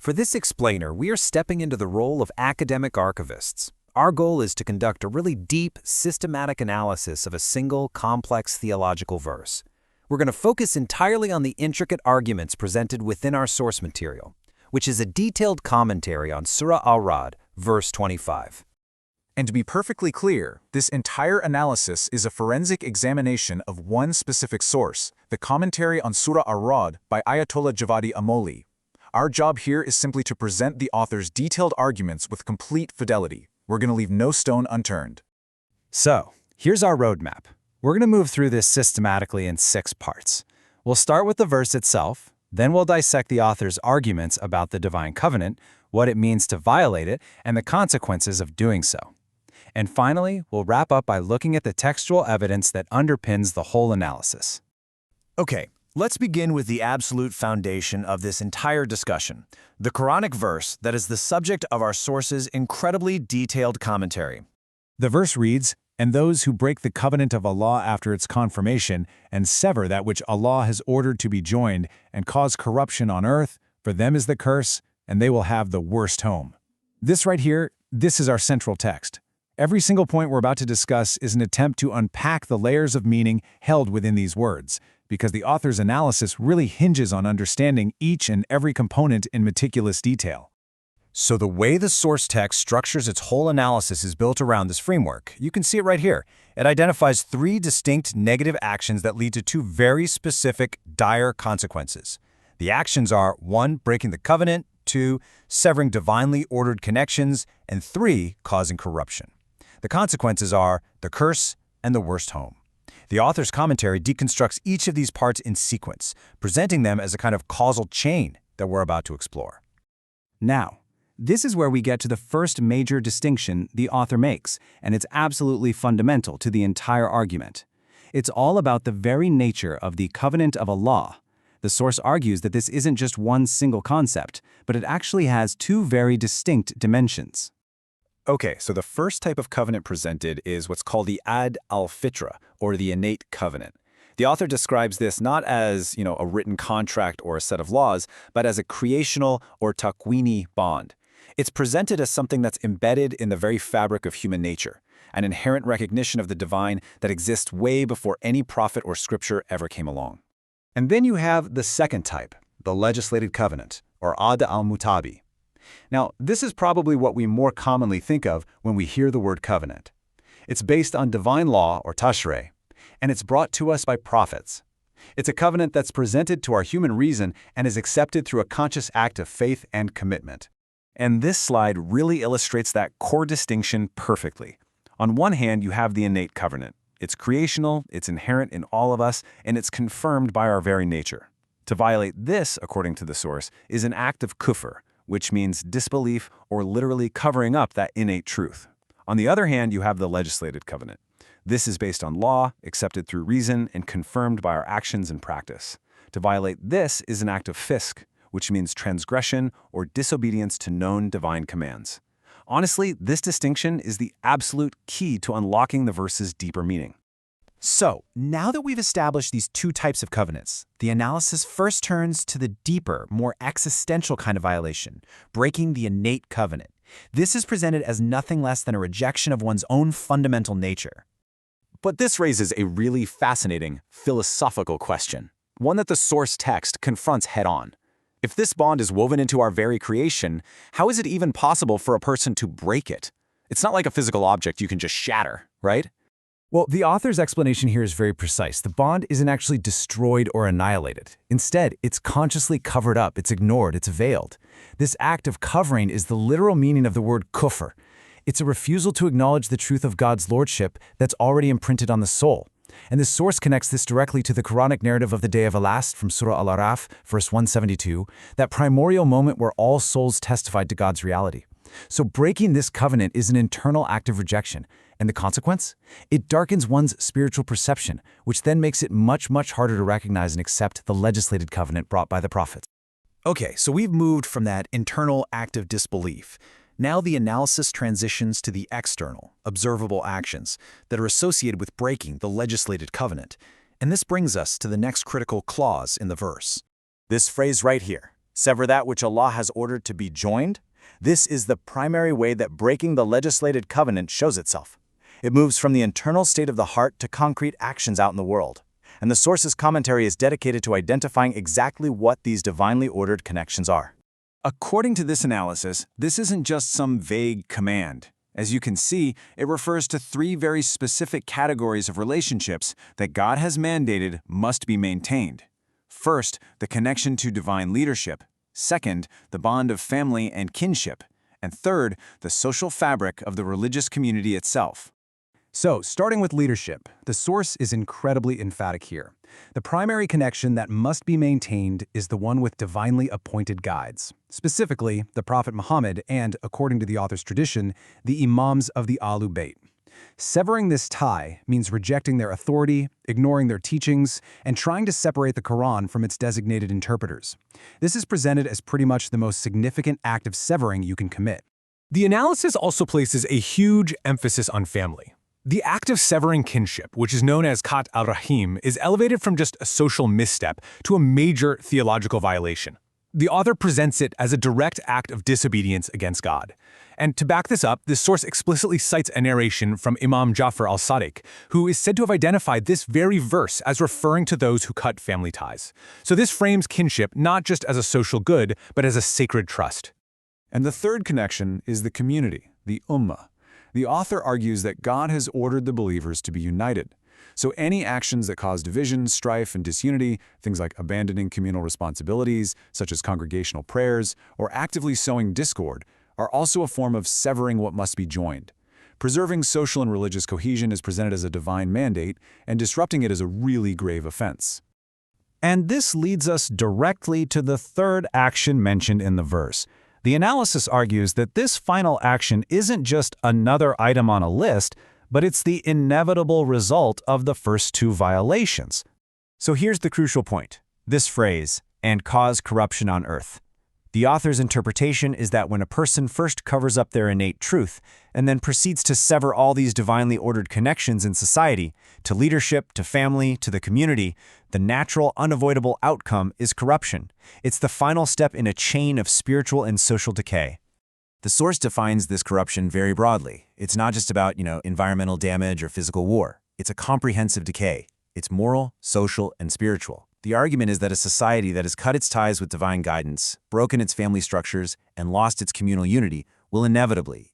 For this explainer, we are stepping into the role of academic archivists. Our goal is to conduct a really deep, systematic analysis of a single, complex theological verse. We're going to focus entirely on the intricate arguments presented within our source material, which is a detailed commentary on Surah Ar-Ra'd, verse 25. And to be perfectly clear, this entire analysis is a forensic examination of one specific source, the commentary on Surah Ar-Ra'd by Ayatollah Javadi Amoli. Our job here is simply to present the author's detailed arguments with complete fidelity. We're going to leave no stone unturned. So, here's our roadmap. We're going to move through this systematically in 6 parts. We'll start with the verse itself, then we'll dissect the author's arguments about the divine covenant, what it means to violate it, and the consequences of doing so. And finally, we'll wrap up by looking at the textual evidence that underpins the whole analysis. Okay, let's begin with the absolute foundation of this entire discussion, the Quranic verse that is the subject of our source's incredibly detailed commentary. The verse reads, "And those who break the covenant of Allah after its confirmation and sever that which Allah has ordered to be joined and cause corruption on earth, for them is the curse, and they will have the worst home." This right here, this is our central text. Every single point we're about to discuss is an attempt to unpack the layers of meaning held within these words, because the author's analysis really hinges on understanding each and every component in meticulous detail. So the way the source text structures its whole analysis is built around this framework. You can see it right here. It identifies 3 distinct negative actions that lead to 2 very specific, dire consequences. The actions are 1. Breaking the covenant, 2. Severing divinely ordered connections, and 3. Causing corruption. The consequences are the curse and the worst home. The author's commentary deconstructs each of these parts in sequence, presenting them as a kind of causal chain that we're about to explore. Now, this is where we get to the first major distinction the author makes, and it's absolutely fundamental to the entire argument. It's all about the very nature of the covenant of Allah. The source argues that this isn't just one single concept, but it actually has 2 very distinct dimensions. Okay, so the first type of covenant presented is what's called the Ad al-Fitra, or the innate covenant. The author describes this not as, a written contract or a set of laws, but as a creational or takwini bond. It's presented as something that's embedded in the very fabric of human nature, an inherent recognition of the divine that exists way before any prophet or scripture ever came along. And then you have the second type, the legislated covenant, or Ad al-Mutabi. Now, this is probably what we more commonly think of when we hear the word covenant. It's based on divine law, or tashreh, and it's brought to us by prophets. It's a covenant that's presented to our human reason and is accepted through a conscious act of faith and commitment. And this slide really illustrates that core distinction perfectly. On one hand, you have the innate covenant. It's creational, it's inherent in all of us, and it's confirmed by our very nature. To violate this, according to the source, is an act of kufr, which means disbelief or literally covering up that innate truth. On the other hand, you have the legislated covenant. This is based on law, accepted through reason, and confirmed by our actions and practice. To violate this is an act of fisk, which means transgression or disobedience to known divine commands. Honestly, this distinction is the absolute key to unlocking the verse's deeper meaning. So, now that we've established these 2 types of covenants, the analysis first turns to the deeper, more existential kind of violation, breaking the innate covenant. This is presented as nothing less than a rejection of one's own fundamental nature. But this raises a really fascinating philosophical question, one that the source text confronts head-on. If this bond is woven into our very creation, how is it even possible for a person to break it? It's not like a physical object you can just shatter, right? Well, the author's explanation here is very precise. The bond isn't actually destroyed or annihilated. Instead, it's consciously covered up, it's ignored, it's veiled. This act of covering is the literal meaning of the word kufr. It's a refusal to acknowledge the truth of God's lordship that's already imprinted on the soul. And the source connects this directly to the Quranic narrative of the Day of Last from Surah Al-Araf, verse 172, that primordial moment where all souls testified to God's reality. So breaking this covenant is an internal act of rejection. And the consequence? It darkens one's spiritual perception, which then makes it much, much harder to recognize and accept the legislated covenant brought by the prophets. Okay, so we've moved from that internal act of disbelief. Now the analysis transitions to the external, observable actions that are associated with breaking the legislated covenant. And this brings us to the next critical clause in the verse. This phrase right here, Sever that which Allah has ordered to be joined. This is the primary way that breaking the legislated covenant shows itself. It moves from the internal state of the heart to concrete actions out in the world. And the source's commentary is dedicated to identifying exactly what these divinely ordered connections are. According to this analysis, this isn't just some vague command. As you can see, it refers to 3 very specific categories of relationships that God has mandated must be maintained. First, the connection to divine leadership. Second, the bond of family and kinship. And third, the social fabric of the religious community itself. So, starting with leadership, the source is incredibly emphatic here. The primary connection that must be maintained is the one with divinely appointed guides, specifically the Prophet Muhammad and, according to the author's tradition, the Imams of the Ahlul Bayt. Severing this tie means rejecting their authority, ignoring their teachings, and trying to separate the Qur'an from its designated interpreters. This is presented as pretty much the most significant act of severing you can commit. The analysis also places a huge emphasis on family. The act of severing kinship, which is known as Qat al-Rahim, is elevated from just a social misstep to a major theological violation. The author presents it as a direct act of disobedience against God. And to back this up, this source explicitly cites a narration from Imam Ja'far al-Sadiq, who is said to have identified this very verse as referring to those who cut family ties. So this frames kinship not just as a social good, but as a sacred trust. And the third connection is the community, the ummah. The author argues that God has ordered the believers to be united. So any actions that cause division, strife, and disunity, things like abandoning communal responsibilities, such as congregational prayers, or actively sowing discord, are also a form of severing what must be joined. Preserving social and religious cohesion is presented as a divine mandate, and disrupting it is a really grave offense. And this leads us directly to the third action mentioned in the verse. The analysis argues that this final action isn't just another item on a list, but it's the inevitable result of the first 2 violations. So here's the crucial point. This phrase, "and cause corruption on earth." The author's interpretation is that when a person first covers up their innate truth and then proceeds to sever all these divinely ordered connections in society, to leadership, to family, to the community, the natural, unavoidable outcome is corruption. It's the final step in a chain of spiritual and social decay. The source defines this corruption very broadly. It's not just about, environmental damage or physical war. It's a comprehensive decay. It's moral, social, and spiritual. The argument is that a society that has cut its ties with divine guidance, broken its family structures, and lost its communal unity will inevitably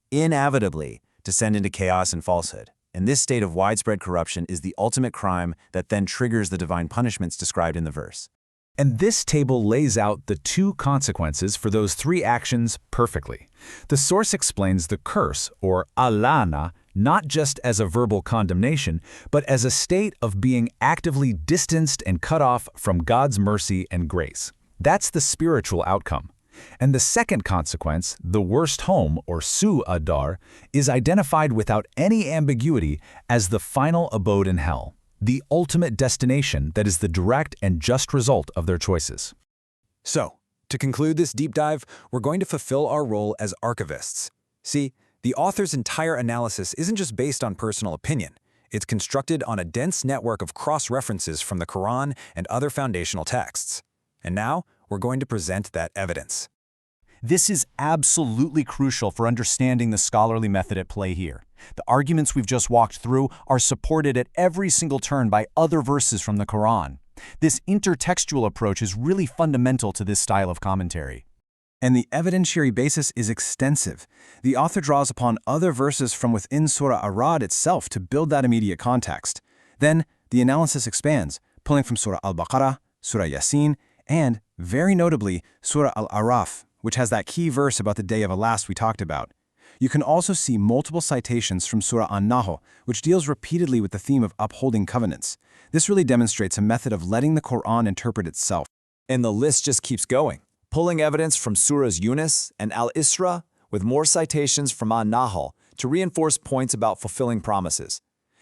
descend into chaos and falsehood. And this state of widespread corruption is the ultimate crime that then triggers the divine punishments described in the verse. And this table lays out the 2 consequences for those 3 actions perfectly. The source explains the curse, or alana, not just as a verbal condemnation, but as a state of being actively distanced and cut off from God's mercy and grace. That's the spiritual outcome. And the second consequence, the worst home, or su'adar, is identified without any ambiguity as the final abode in hell, the ultimate destination that is the direct and just result of their choices. So, to conclude this deep dive, we're going to fulfill our role as archivists. See, the author's entire analysis isn't just based on personal opinion. It's constructed on a dense network of cross-references from the Qur'an and other foundational texts. And now, we're going to present that evidence. This is absolutely crucial for understanding the scholarly method at play here. The arguments we've just walked through are supported at every single turn by other verses from the Qur'an. This intertextual approach is really fundamental to this style of commentary. And the evidentiary basis is extensive. The author draws upon other verses from within Surah Ar-Ra'd itself to build that immediate context. Then, the analysis expands, pulling from Surah Al-Baqarah, Surah Yasin, and, very notably, Surah Al-Araf, which has that key verse about the Day of Alas we talked about. You can also see multiple citations from Surah An-Nahl, which deals repeatedly with the theme of upholding covenants. This really demonstrates a method of letting the Qur'an interpret itself. And the list just keeps going, pulling evidence from Surahs Yunus and Al-Isra with more citations from An-Nahl to reinforce points about fulfilling promises.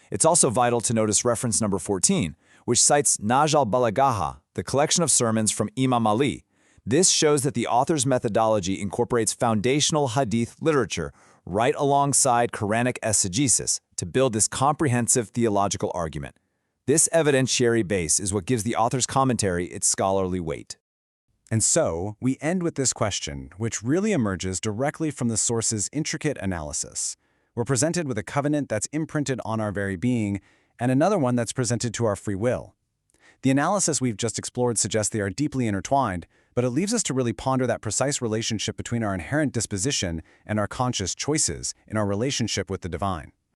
It's also vital to notice reference number 14, which cites Naj al-Balagha, the collection of sermons from Imam Ali. This shows that the author's methodology incorporates foundational hadith literature right alongside Quranic exegesis to build this comprehensive theological argument. This evidentiary base is what gives the author's commentary its scholarly weight. And so, we end with this question, which really emerges directly from the source's intricate analysis. We're presented with a covenant that's imprinted on our very being, and another one that's presented to our free will. The analysis we've just explored suggests they are deeply intertwined, but it leaves us to really ponder that precise relationship between our inherent disposition and our conscious choices in our relationship with the divine.